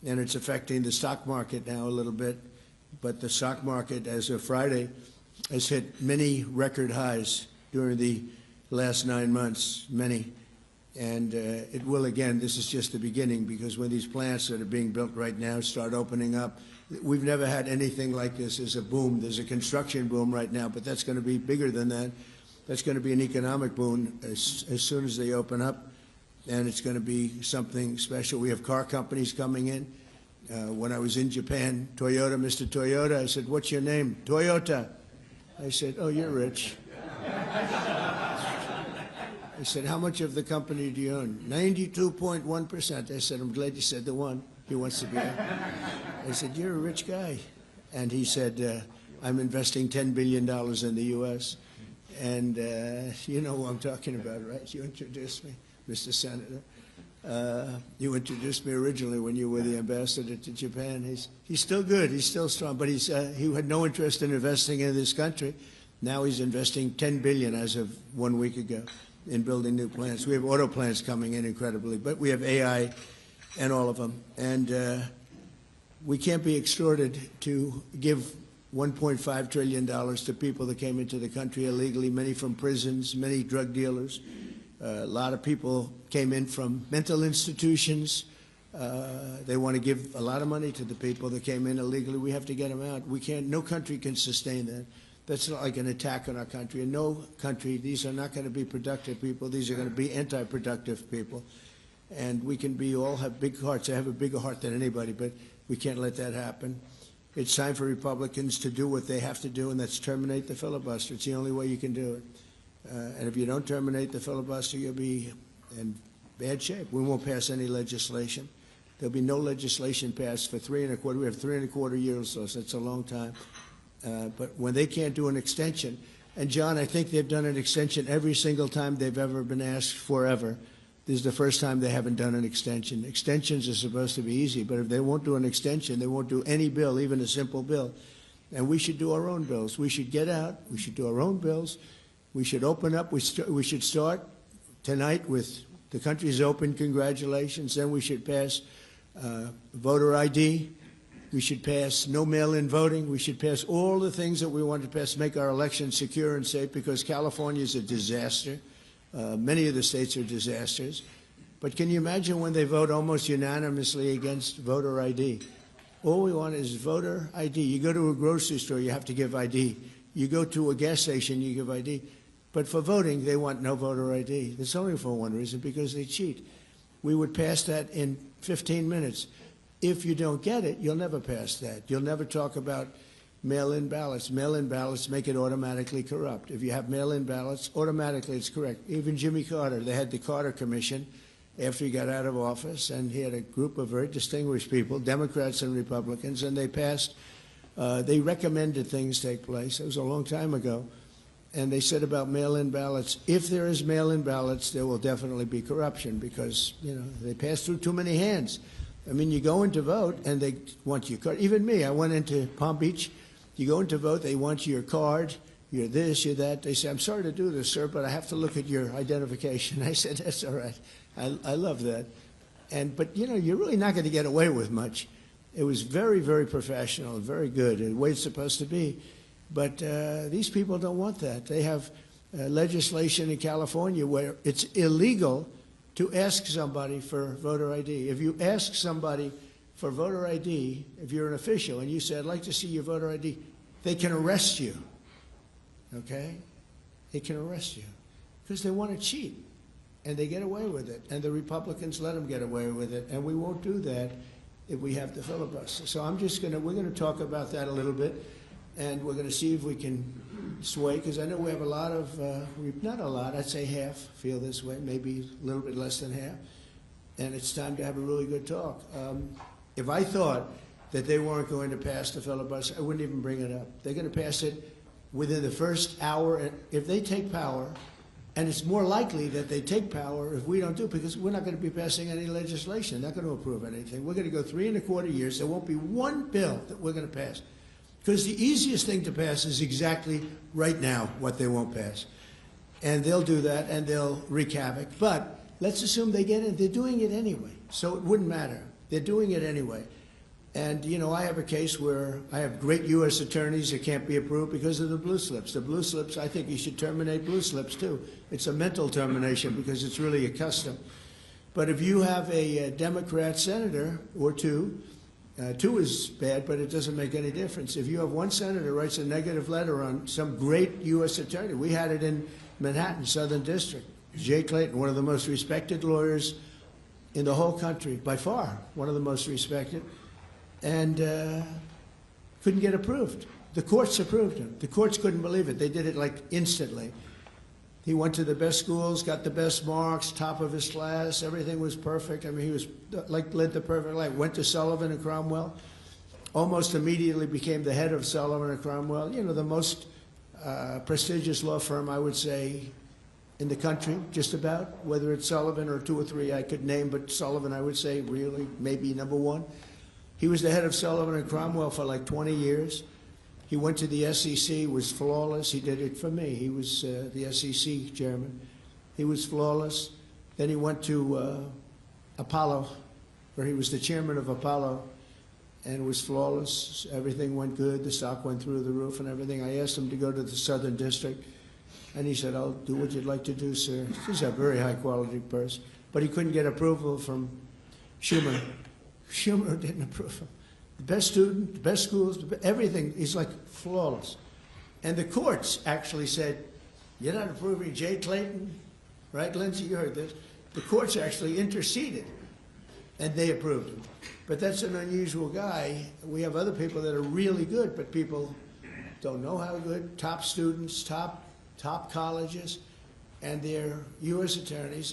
and it's affecting the stock market now a little bit. But the stock market, as of Friday, has hit many record highs during the last 9 months, many. And it will again. This is just the beginning, because when these plants that are being built right now start opening up, we've never had anything like this. There's a boom. There's a construction boom right now, but that's going to be bigger than that. That's going to be an economic boom as soon as they open up, and it's going to be something special. We have car companies coming in. When I was in Japan, Toyota, Mr. Toyota, I said, "What's your name?" "Toyota." I said, "Oh, you're rich." I said, "How much of the company do you own?" 92.1%. I said, "I'm glad you said the one. He wants to be." I said, "You're a rich guy." And he said, "I'm investing $10 billion in the U.S. And you know who I'm talking about, right? You introduced me, Mr. Senator. You introduced me originally when you were the ambassador to Japan. He's still good. He's still strong. But he had no interest in investing in this country. Now he's investing $10 billion as of 1 week ago in building new plants. We have auto plants coming in incredibly, but we have AI and all of them. And we can't be extorted to give $1.5 trillion to people that came into the country illegally, many from prisons, many drug dealers. A lot of people came in from mental institutions. They want to give a lot of money to the people that came in illegally. We have to get them out. We can't. No country can sustain that. That's not like an attack on our country. In no country, these are not going to be productive people. These are going to be anti-productive people. And we can all have big hearts. I have a bigger heart than anybody, but we can't let that happen. It's time for Republicans to do what they have to do, and that's terminate the filibuster. It's the only way you can do it. And if you don't terminate the filibuster, you'll be in bad shape. We won't pass any legislation. There'll be no legislation passed for 3.25. We have 3.25 years, so that's a long time. But when they can't do an extension, and John, I think they've done an extension every single time they've ever been asked forever. This is the first time they haven't done an extension. Extensions are supposed to be easy, but if they won't do an extension, they won't do any bill, even a simple bill. And we should do our own bills. We should get out. We should do our own bills. We should open up. We should start tonight with the country's open. Congratulations. Then we should pass voter ID. We should pass no mail-in voting. We should pass all the things that we want to pass, make our elections secure and safe, because California is a disaster. Many of the states are disasters. But can you imagine when they vote almost unanimously against voter ID? All we want is voter ID. You go to a grocery store, you have to give ID. You go to a gas station, you give ID. But for voting, they want no voter ID. It's only for one reason, because they cheat. We would pass that in 15 minutes. If you don't get it, you'll never pass that. You'll never talk about mail-in ballots. Mail-in ballots make it automatically corrupt. If you have mail-in ballots, automatically it's correct. Even Jimmy Carter, they had the Carter Commission after he got out of office, and he had a group of very distinguished people, Democrats and Republicans, and they passed, they recommended things take place. It was a long time ago. And they said about mail-in ballots, if there is mail-in ballots, there will definitely be corruption, because, you know, they pass through too many hands. I mean, you go in to vote, and they want your card. Even me, I went into Palm Beach. You go in to vote, they want your card, you're this, you're that. They say, "I'm sorry to do this, sir, but I have to look at your identification." I said, "That's all right. I love that." But, you know, you're really not going to get away with much. It was very, very professional, very good, and the way it's supposed to be. But these people don't want that. They have legislation in California where it's illegal to ask somebody for voter ID. If you ask somebody for voter ID, if you're an official, and you say, "I'd like to see your voter ID," they can arrest you, okay? They can arrest you because they want to cheat, and they get away with it, and the Republicans let them get away with it, and we won't do that if we have the filibuster. So we're going to talk about that a little bit, and we're going to see if we can sway, because I know we have a lot of, not a lot, I'd say half feel this way, maybe a little bit less than half, and it's time to have a really good talk. If I thought that they weren't going to pass the filibuster, I wouldn't even bring it up. They're going to pass it within the first hour. If they take power, and it's more likely that they take power if we don't do it, because we're not going to be passing any legislation, not going to approve anything. We're going to go 3.25 years. There won't be one bill that we're going to pass. Because the easiest thing to pass is exactly right now what they won't pass. And they'll do that, and they'll wreak havoc. But let's assume they get it. They're doing it anyway, so it wouldn't matter. They're doing it anyway. And, you know, I have a case where I have great U.S. attorneys that can't be approved because of the blue slips. The blue slips, I think you should terminate blue slips, too. It's a mental termination because it's really a custom. But if you have a Democrat senator or two is bad, but it doesn't make any difference. If you have one senator writes a negative letter on some great U.S. attorney, we had it in Manhattan, Southern District. Jay Clayton, one of the most respected lawyers in the whole country, by far, one of the most respected, and couldn't get approved. The courts approved him. The courts couldn't believe it. They did it like instantly. He went to the best schools, got the best marks, top of his class. Everything was perfect. I mean, he was like led the perfect life. Went to Sullivan and Cromwell. Almost immediately became the head of Sullivan and Cromwell. You know, the most prestigious law firm, I would say, in the country, just about. Whether it's Sullivan or two or three I could name, but Sullivan, I would say, really, maybe number one. He was the head of Sullivan and Cromwell for like 20 years. He went to the SEC, was flawless. He did it for me. He was the SEC chairman. He was flawless. Then he went to Apollo, where he was the chairman of Apollo, and was flawless. Everything went good. The stock went through the roof and everything. I asked him to go to the Southern District, and he said, "I'll do what you'd like to do, sir." He's a very high-quality person. But he couldn't get approval from Schumer. Schumer didn't approve him. The best student, the best schools, everything. He's like flawless. And the courts actually said, "You're not approving Jay Clayton?" Right, Lindsay? You heard this. The courts actually interceded, and they approved him. But that's an unusual guy. We have other people that are really good, but people don't know how good. Top students, top colleges, and they're U.S. attorneys.